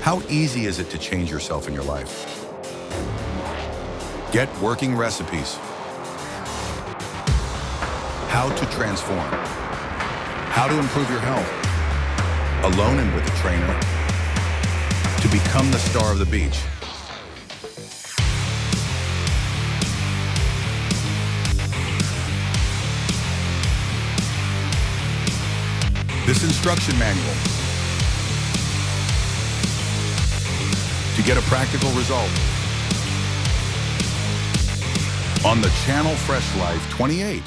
How easy is it to change yourself in your life? Get working recipes. How to transform. How to improve your health. Alone and with a trainer. To become the star of the beach. This instruction manual to get a practical result on the channel Fresh Life 28.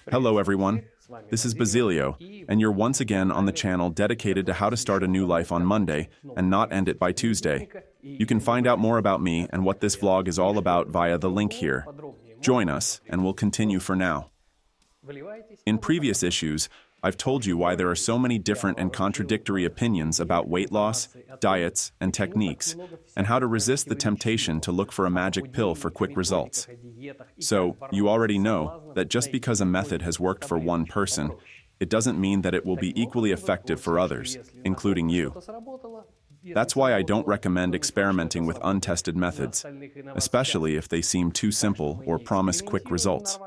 Hello everyone, this is Basilio, and you're once again on the channel dedicated to how to start a new life on Monday and not end it by Tuesday. You can find out more about me and what this vlog is all about via the link here. Join us, and we'll continue for now. In previous issues, I've told you why there are so many different and contradictory opinions about weight loss, diets, and techniques, and how to resist the temptation to look for a magic pill for quick results. So, you already know that just because a method has worked for one person, it doesn't mean that it will be equally effective for others, including you. That's why I don't recommend experimenting with untested methods, especially if they seem too simple or promise quick results.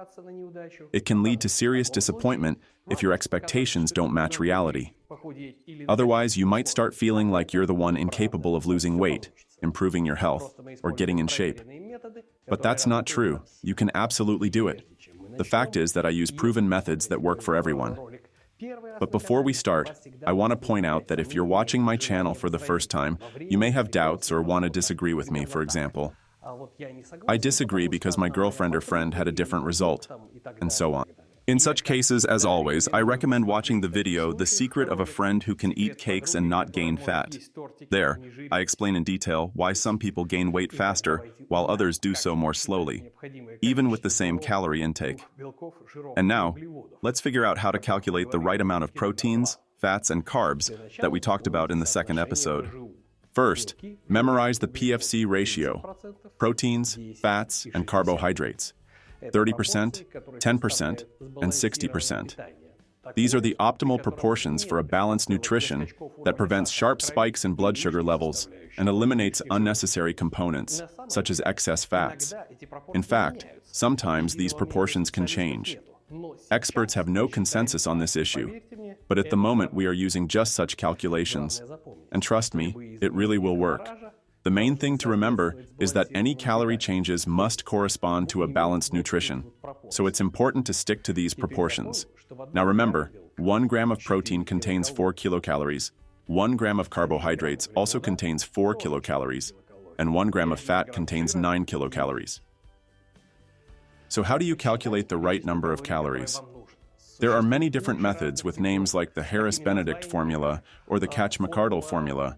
It can lead to serious disappointment if your expectations don't match reality. Otherwise, you might start feeling like you're the one incapable of losing weight, improving your health, or getting in shape. But that's not true. You can absolutely do it. The fact is that I use proven methods that work for everyone. But before we start, I want to point out that if you're watching my channel for the first time, you may have doubts or want to disagree with me, for example. I disagree because my girlfriend or friend had a different result, and so on. In such cases, as always, I recommend watching the video, The Secret of a Friend Who Can Eat Cakes and Not Gain Fat. There, I explain in detail why some people gain weight faster, while others do so more slowly, even with the same calorie intake. And now, let's figure out how to calculate the right amount of proteins, fats, and carbs that we talked about in the second episode. First, memorize the PFC ratio, proteins, fats, and carbohydrates. 30%, 10%, and 60%. These are the optimal proportions for a balanced nutrition that prevents sharp spikes in blood sugar levels and eliminates unnecessary components, such as excess fats. In fact, sometimes these proportions can change. Experts have no consensus on this issue, but at the moment we are using just such calculations. And trust me, it really will work. The main thing to remember is that any calorie changes must correspond to a balanced nutrition, so it's important to stick to these proportions. Now remember, 1 gram of protein contains 4 kilocalories, 1 gram of carbohydrates also contains 4 kilocalories, and 1 gram of fat contains 9 kilocalories. So how do you calculate the right number of calories? There are many different methods with names like the Harris-Benedict formula or the Katch-McArdle formula.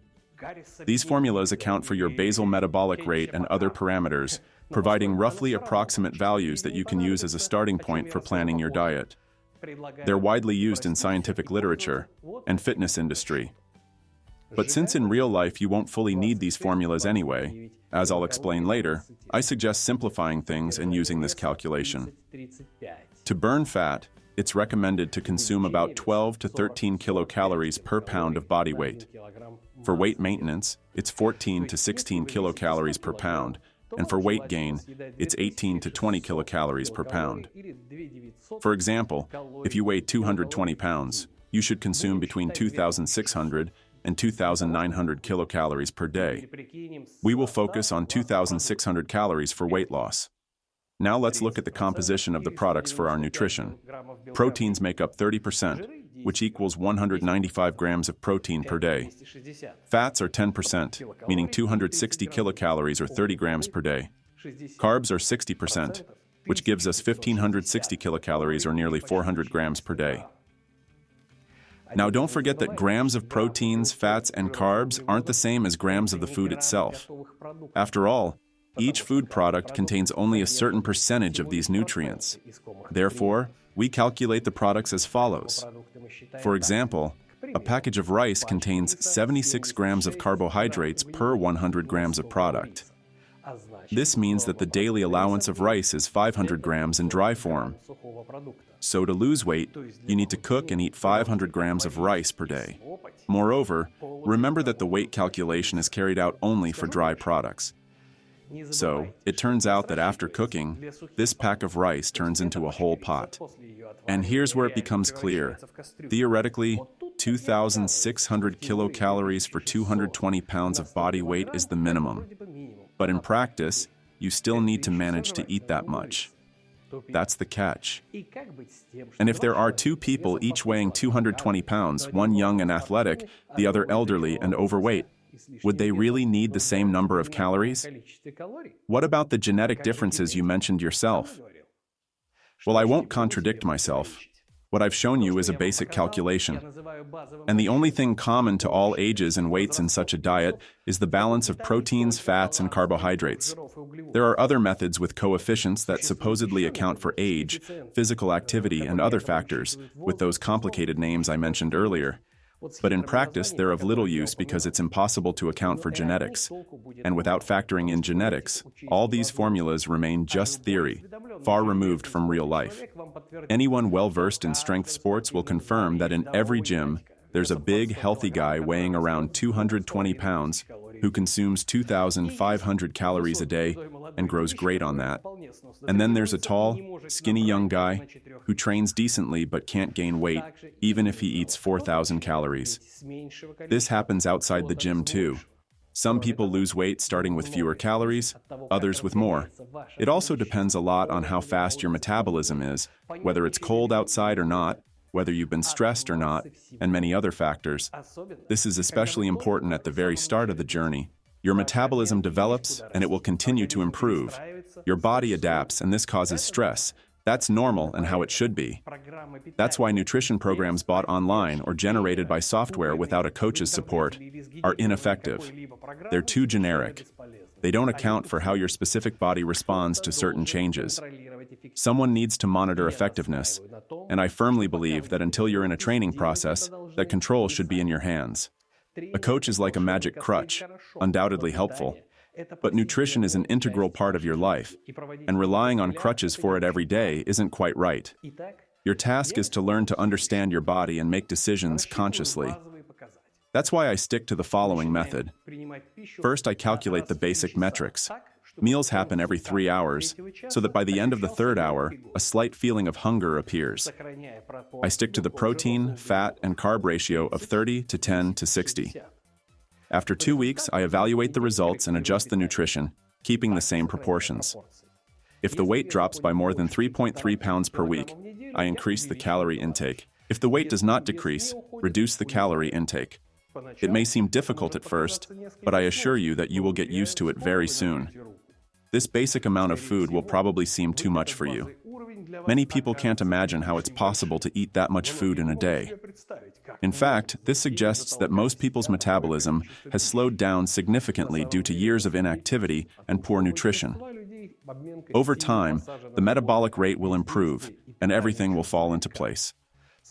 These formulas account for your basal metabolic rate and other parameters, providing roughly approximate values that you can use as a starting point for planning your diet. They're widely used in scientific literature and fitness industry. But since in real life you won't fully need these formulas anyway, as I'll explain later, I suggest simplifying things and using this calculation. To burn fat, it's recommended to consume about 12 to 13 kilocalories per pound of body weight. For weight maintenance, it's 14 to 16 kilocalories per pound, and for weight gain, it's 18 to 20 kilocalories per pound. For example, if you weigh 220 pounds, you should consume between 2,600 and 2,900 kilocalories per day. We will focus on 2,600 calories for weight loss. Now let's look at the composition of the products for our nutrition. Proteins make up 30%, which equals 195 grams of protein per day. Fats are 10%, meaning 260 kilocalories or 30 grams per day. Carbs are 60%, which gives us 1,560 kilocalories or nearly 400 grams per day. Now don't forget that grams of proteins, fats, and carbs aren't the same as grams of the food itself. After all, each food product contains only a certain percentage of these nutrients. Therefore, we calculate the products as follows. For example, a package of rice contains 76 grams of carbohydrates per 100 grams of product. This means that the daily allowance of rice is 500 grams in dry form. So to lose weight, you need to cook and eat 500 grams of rice per day. Moreover, remember that the weight calculation is carried out only for dry products. So, it turns out that after cooking, this pack of rice turns into a whole pot. And here's where it becomes clear. Theoretically, 2,600 kilocalories for 220 pounds of body weight is the minimum. But in practice, you still need to manage to eat that much. That's the catch. And if there are two people each weighing 220 pounds, one young and athletic, the other elderly and overweight, would they really need the same number of calories? What about the genetic differences you mentioned yourself? Well, I won't contradict myself. What I've shown you is a basic calculation. And the only thing common to all ages and weights in such a diet is the balance of proteins, fats, and carbohydrates. There are other methods with coefficients that supposedly account for age, physical activity, and other factors, with those complicated names I mentioned earlier. But in practice, they're of little use because it's impossible to account for genetics. And without factoring in genetics, all these formulas remain just theory, far removed from real life. Anyone well-versed in strength sports will confirm that in every gym, there's a big, healthy guy weighing around 220 pounds who consumes 2,500 calories a day and grows great on that. And then there's a tall, skinny young guy who trains decently but can't gain weight, even if he eats 4,000 calories. This happens outside the gym too. Some people lose weight starting with fewer calories, others with more. It also depends a lot on how fast your metabolism is, whether it's cold outside or not, whether you've been stressed or not, and many other factors. This is especially important at the very start of the journey. Your metabolism develops, and it will continue to improve. Your body adapts, and this causes stress. That's normal and how it should be. That's why nutrition programs bought online or generated by software without a coach's support are ineffective. They're too generic. They don't account for how your specific body responds to certain changes. Someone needs to monitor effectiveness, and I firmly believe that until you're in a training process, that control should be in your hands. A coach is like a magic crutch, undoubtedly helpful, but nutrition is an integral part of your life, and relying on crutches for it every day isn't quite right. Your task is to learn to understand your body and make decisions consciously. That's why I stick to the following method. First, I calculate the basic metrics. Meals happen every 3 hours, so that by the end of the third hour, a slight feeling of hunger appears. I stick to the protein, fat, and carb ratio of 30 to 10 to 60. After 2 weeks, I evaluate the results and adjust the nutrition, keeping the same proportions. If the weight drops by more than 3.3 pounds per week, I increase the calorie intake. If the weight does not decrease, reduce the calorie intake. It may seem difficult at first, but I assure you that you will get used to it very soon. This basic amount of food will probably seem too much for you. Many people can't imagine how it's possible to eat that much food in a day. In fact, this suggests that most people's metabolism has slowed down significantly due to years of inactivity and poor nutrition. Over time, the metabolic rate will improve, and everything will fall into place.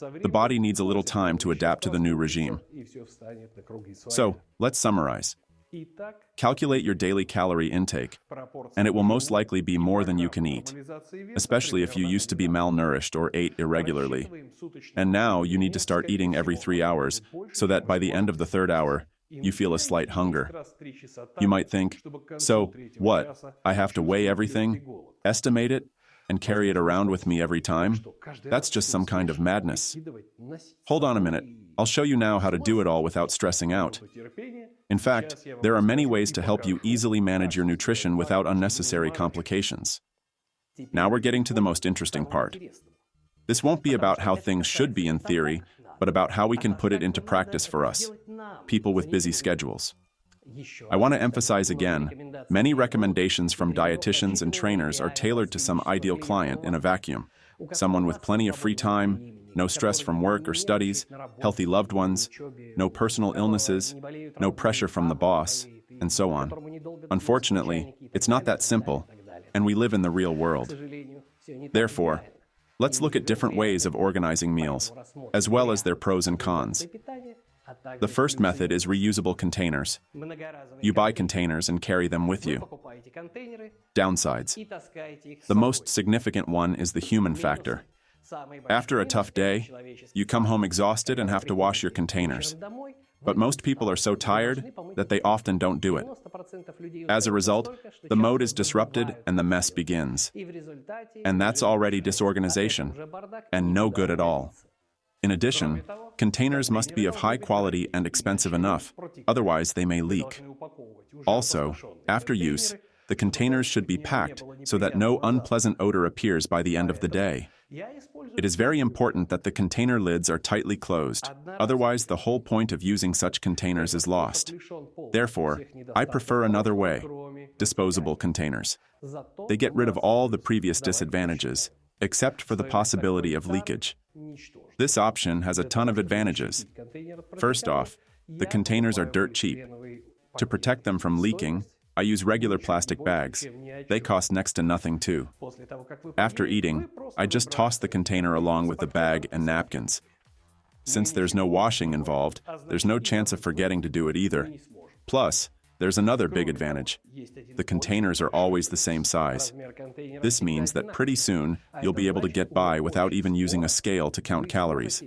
The body needs a little time to adapt to the new regime. So, let's summarize. Calculate your daily calorie intake, and it will most likely be more than you can eat, especially if you used to be malnourished or ate irregularly. And now you need to start eating every 3 hours, so that by the end of the third hour, you feel a slight hunger. You might think, so, what? I have to weigh everything, estimate it, and carry it around with me every time? That's just some kind of madness. Hold on a minute. I'll show you now how to do it all without stressing out. In fact, there are many ways to help you easily manage your nutrition without unnecessary complications. Now we're getting to the most interesting part. This won't be about how things should be in theory, but about how we can put it into practice for us, people with busy schedules. I want to emphasize again, many recommendations from dietitians and trainers are tailored to some ideal client in a vacuum. Someone with plenty of free time, no stress from work or studies, healthy loved ones, no personal illnesses, no pressure from the boss, and so on. Unfortunately, it's not that simple, and we live in the real world. Therefore, let's look at different ways of organizing meals, as well as their pros and cons. The first method is reusable containers. You buy containers and carry them with you. Downsides. The most significant one is the human factor. After a tough day, you come home exhausted and have to wash your containers. But most people are so tired that they often don't do it. As a result, the mode is disrupted and the mess begins. And that's already disorganization, and no good at all. In addition, containers must be of high quality and expensive enough, otherwise they may leak. Also, after use, the containers should be packed so that no unpleasant odor appears by the end of the day. It is very important that the container lids are tightly closed, otherwise the whole point of using such containers is lost. Therefore, I prefer another way: disposable containers. They get rid of all the previous disadvantages, except for the possibility of leakage. This option has a ton of advantages. First off, the containers are dirt cheap. To protect them from leaking, I use regular plastic bags. They cost next to nothing too. After eating, I just toss the container along with the bag and napkins. Since there's no washing involved, there's no chance of forgetting to do it either. Plus, there's another big advantage. The containers are always the same size. This means that pretty soon, you'll be able to get by without even using a scale to count calories.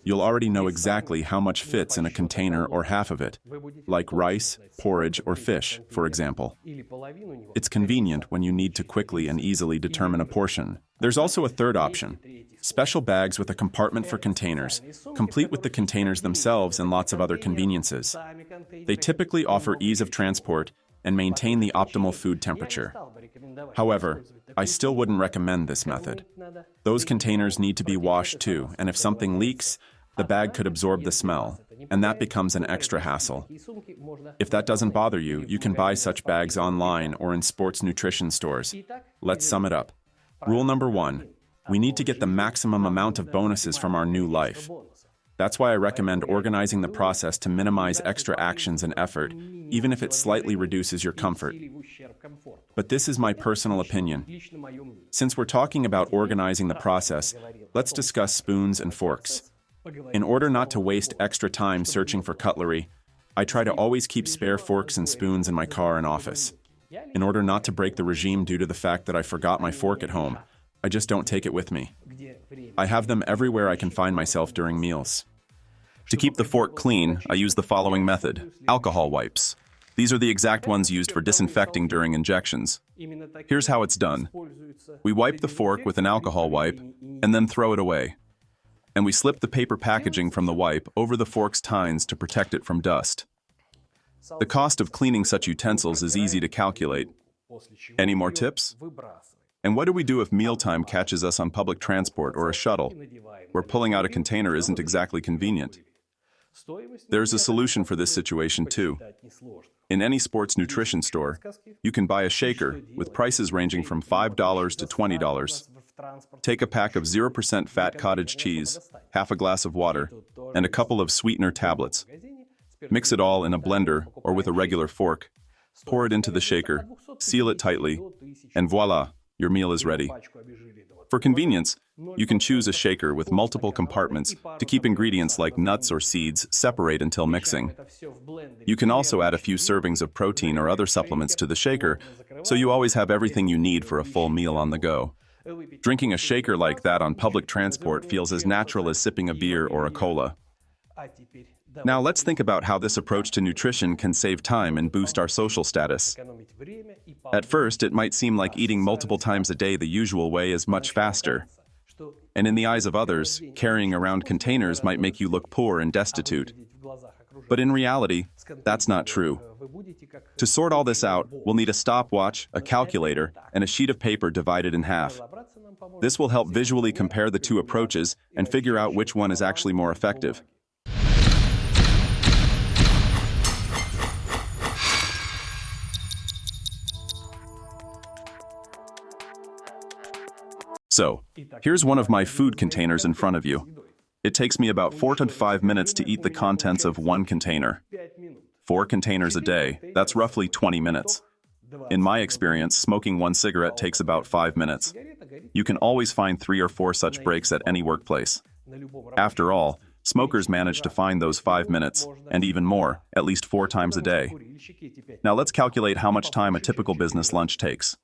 You'll already know exactly how much fits in a container or half of it, like rice, porridge, or fish, for example. It's convenient when you need to quickly and easily determine a portion. There's also a third option: special bags with a compartment for containers, complete with the containers themselves and lots of other conveniences. They typically offer ease of transport and maintain the optimal food temperature. However, I still wouldn't recommend this method. Those containers need to be washed too, and if something leaks, the bag could absorb the smell, and that becomes an extra hassle. If that doesn't bother you, you can buy such bags online or in sports nutrition stores. Let's sum it up. Rule number 1. We need to get the maximum amount of bonuses from our new life. That's why I recommend organizing the process to minimize extra actions and effort, even if it slightly reduces your comfort. But this is my personal opinion. Since we're talking about organizing the process, let's discuss spoons and forks. In order not to waste extra time searching for cutlery, I try to always keep spare forks and spoons in my car and office. In order not to break the regime due to the fact that I forgot my fork at home, I just don't take it with me. I have them everywhere I can find myself during meals. To keep the fork clean, I use the following method: alcohol wipes. These are the exact ones used for disinfecting during injections. Here's how it's done. We wipe the fork with an alcohol wipe and then throw it away. And we slip the paper packaging from the wipe over the fork's tines to protect it from dust. The cost of cleaning such utensils is easy to calculate. Any more tips? And what do we do if mealtime catches us on public transport or a shuttle, where pulling out a container isn't exactly convenient? There's a solution for this situation too. In any sports nutrition store, you can buy a shaker with prices ranging from $5 to $20. Take a pack of 0% fat cottage cheese, half a glass of water, and a couple of sweetener tablets. Mix it all in a blender or with a regular fork. Pour it into the shaker, seal it tightly, and voila, your meal is ready. For convenience, you can choose a shaker with multiple compartments to keep ingredients like nuts or seeds separate until mixing. You can also add a few servings of protein or other supplements to the shaker, so you always have everything you need for a full meal on the go. Drinking a shaker like that on public transport feels as natural as sipping a beer or a cola. Now let's think about how this approach to nutrition can save time and boost our social status. At first, it might seem like eating multiple times a day the usual way is much faster. And in the eyes of others, carrying around containers might make you look poor and destitute. But in reality, that's not true. To sort all this out, we'll need a stopwatch, a calculator, and a sheet of paper divided in half. This will help visually compare the two approaches and figure out which one is actually more effective. So, here's one of my food containers in front of you. It takes me about 4 to 5 minutes to eat the contents of one container. 4 containers a day, that's roughly 20 minutes. In my experience, smoking one cigarette takes about 5 minutes. You can always find 3 or 4 such breaks at any workplace. After all, Smokers manage to find those 5 minutes, and even more, at least 4 times a day. Now let's calculate how much time a typical business lunch takes.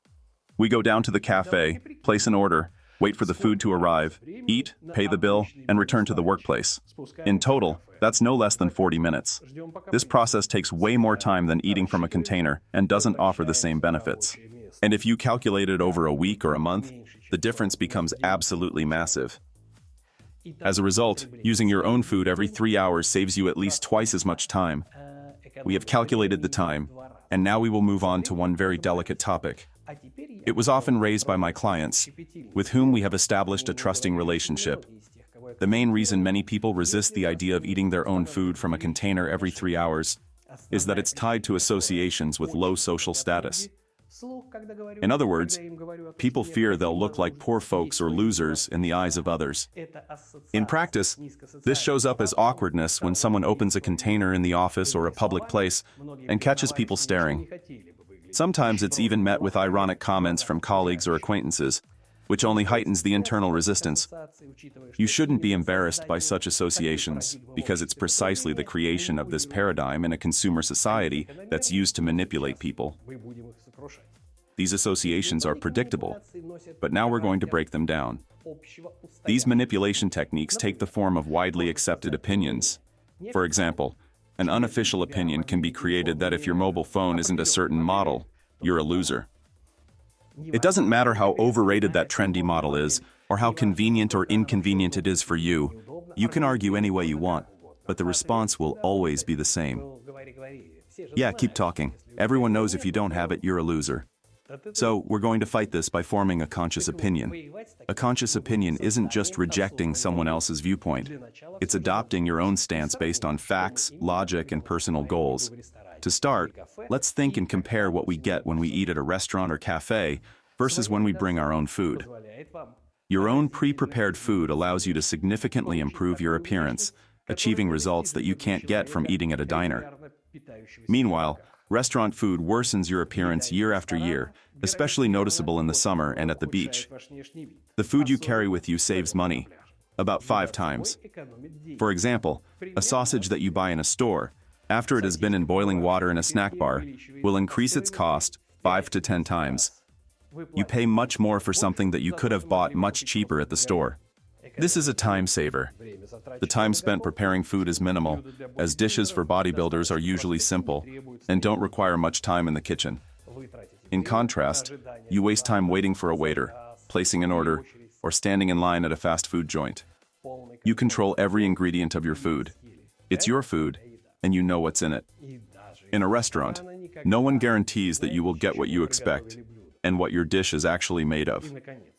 We go down to the cafe, place an order, wait for the food to arrive, eat, pay the bill, and return to the workplace. In total, that's no less than 40 minutes. This process takes way more time than eating from a container and doesn't offer the same benefits. And if you calculate it over a week or a month, the difference becomes absolutely massive. As a result, using your own food every 3 hours saves you at least twice as much time. We have calculated the time, and now we will move on to one very delicate topic. It was often raised by my clients, with whom we have established a trusting relationship. The main reason many people resist the idea of eating their own food from a container every 3 hours is that it's tied to associations with low social status. In other words, people fear they'll look like poor folks or losers in the eyes of others. In practice, this shows up as awkwardness when someone opens a container in the office or a public place and catches people staring. Sometimes it's even met with ironic comments from colleagues or acquaintances, which only heightens the internal resistance. You shouldn't be embarrassed by such associations, because it's precisely the creation of this paradigm in a consumer society that's used to manipulate people. These associations are predictable, but now we're going to break them down. These manipulation techniques take the form of widely accepted opinions. For example, an unofficial opinion can be created that if your mobile phone isn't a certain model, you're a loser. It doesn't matter how overrated that trendy model is, or how convenient or inconvenient it is for you. You can argue any way you want, but the response will always be the same. Yeah, keep talking. Everyone knows if you don't have it, you're a loser. So, we're going to fight this by forming a conscious opinion. A conscious opinion isn't just rejecting someone else's viewpoint. It's adopting your own stance based on facts, logic, and personal goals. To start, let's think and compare what we get when we eat at a restaurant or cafe versus when we bring our own food. Your own pre-prepared food allows you to significantly improve your appearance, achieving results that you can't get from eating at a diner. Meanwhile, restaurant food worsens your appearance year after year, especially noticeable in the summer and at the beach. The food you carry with you saves money, about 5 times. For example, a sausage that you buy in a store, after it has been in boiling water in a snack bar, will increase its cost 5 to 10 times. You pay much more for something that you could have bought much cheaper at the store. This is a time saver. The time spent preparing food is minimal, as dishes for bodybuilders are usually simple and don't require much time in the kitchen. In contrast, you waste time waiting for a waiter, placing an order, or standing in line at a fast food joint. You control every ingredient of your food. It's your food, and you know what's in it. In a restaurant, no one guarantees that you will get what you expect and what your dish is actually made of.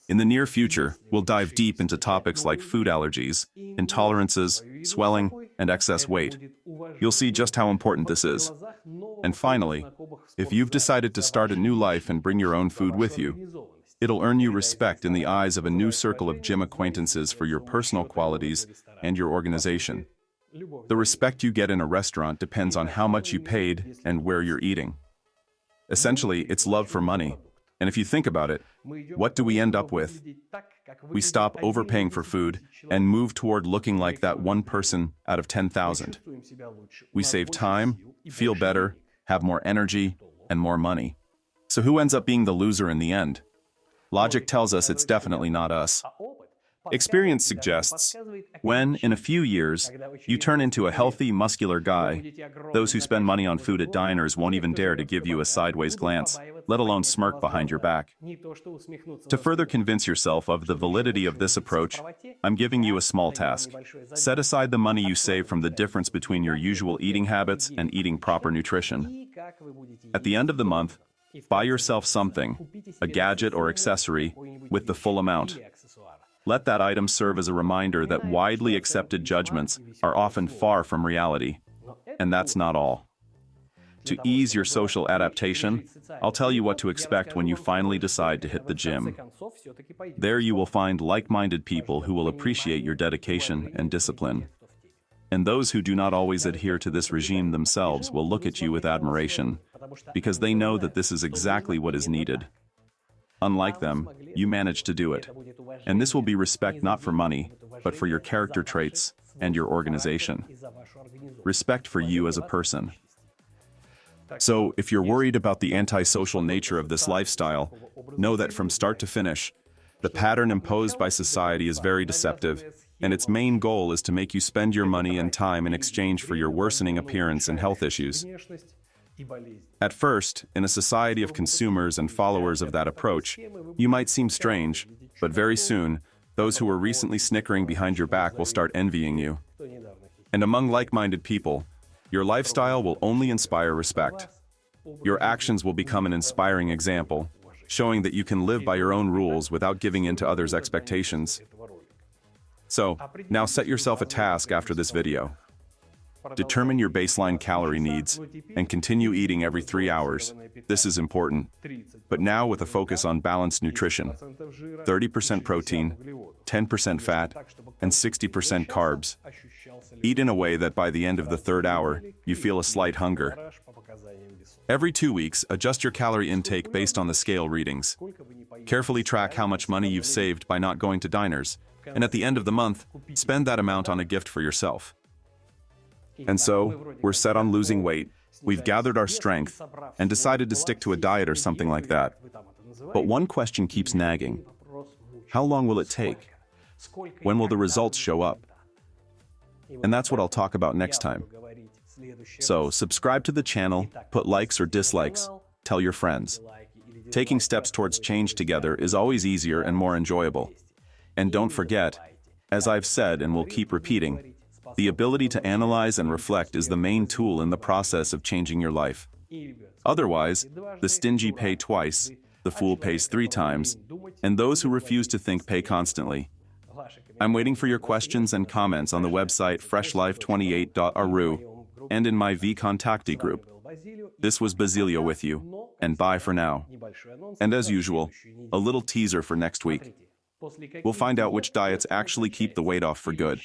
In the near future, we'll dive deep into topics like food allergies, intolerances, swelling, and excess weight. You'll see just how important this is. And finally, if you've decided to start a new life and bring your own food with you, it'll earn you respect in the eyes of a new circle of gym acquaintances for your personal qualities and your organization. The respect you get in a restaurant depends on how much you paid and where you're eating. Essentially, it's love for money. And if you think about it, what do we end up with? We stop overpaying for food and move toward looking like that one person out of 10,000. We save time, feel better, have more energy, and more money. So who ends up being the loser in the end? Logic tells us it's definitely not us. Experience suggests, when, in a few years, you turn into a healthy, muscular guy, those who spend money on food at diners won't even dare to give you a sideways glance, let alone smirk behind your back. To further convince yourself of the validity of this approach, I'm giving you a small task. Set aside the money you save from the difference between your usual eating habits and eating proper nutrition. At the end of the month, buy yourself something, a gadget or accessory, with the full amount. Let that item serve as a reminder that widely accepted judgments are often far from reality. And that's not all. To ease your social adaptation, I'll tell you what to expect when you finally decide to hit the gym. There you will find like-minded people who will appreciate your dedication and discipline. And those who do not always adhere to this regime themselves will look at you with admiration, because they know that this is exactly what is needed. Unlike them, you managed to do it. And this will be respect not for money, but for your character traits and your organization. Respect for you as a person. So, if you're worried about the antisocial nature of this lifestyle, know that from start to finish, the pattern imposed by society is very deceptive, and its main goal is to make you spend your money and time in exchange for your worsening appearance and health issues. At first, in a society of consumers and followers of that approach, you might seem strange, but very soon, those who were recently snickering behind your back will start envying you. And among like-minded people, your lifestyle will only inspire respect. Your actions will become an inspiring example, showing that you can live by your own rules without giving in to others' expectations. So, now set yourself a task after this video. Determine your baseline calorie needs and continue eating every 3 hours. This is important. But now with a focus on balanced nutrition. 30% protein, 10% fat, and 60% carbs. Eat in a way that by the end of the 3rd hour, you feel a slight hunger. Every 2 weeks, adjust your calorie intake based on the scale readings. Carefully track how much money you've saved by not going to diners, and at the end of the month, spend that amount on a gift for yourself. And so, we're set on losing weight, we've gathered our strength, and decided to stick to a diet or something like that. But one question keeps nagging. How long will it take? When will the results show up? And that's what I'll talk about next time. So, subscribe to the channel, put likes or dislikes, tell your friends. Taking steps towards change together is always easier and more enjoyable. And don't forget, as I've said and will keep repeating, the ability to analyze and reflect is the main tool in the process of changing your life. Otherwise, the stingy pay twice, the fool pays 3 times, and those who refuse to think pay constantly. I'm waiting for your questions and comments on the website freshlife28.ru and in my vContacti group. This was Basilio with you, and bye for now. And as usual, a little teaser for next week. We'll find out which diets actually keep the weight off for good.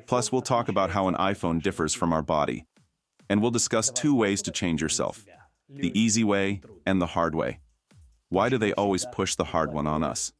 Plus, we'll talk about how an iPhone differs from our body. And we'll discuss 2 ways to change yourself: the easy way and the hard way. Why do they always push the hard one on us?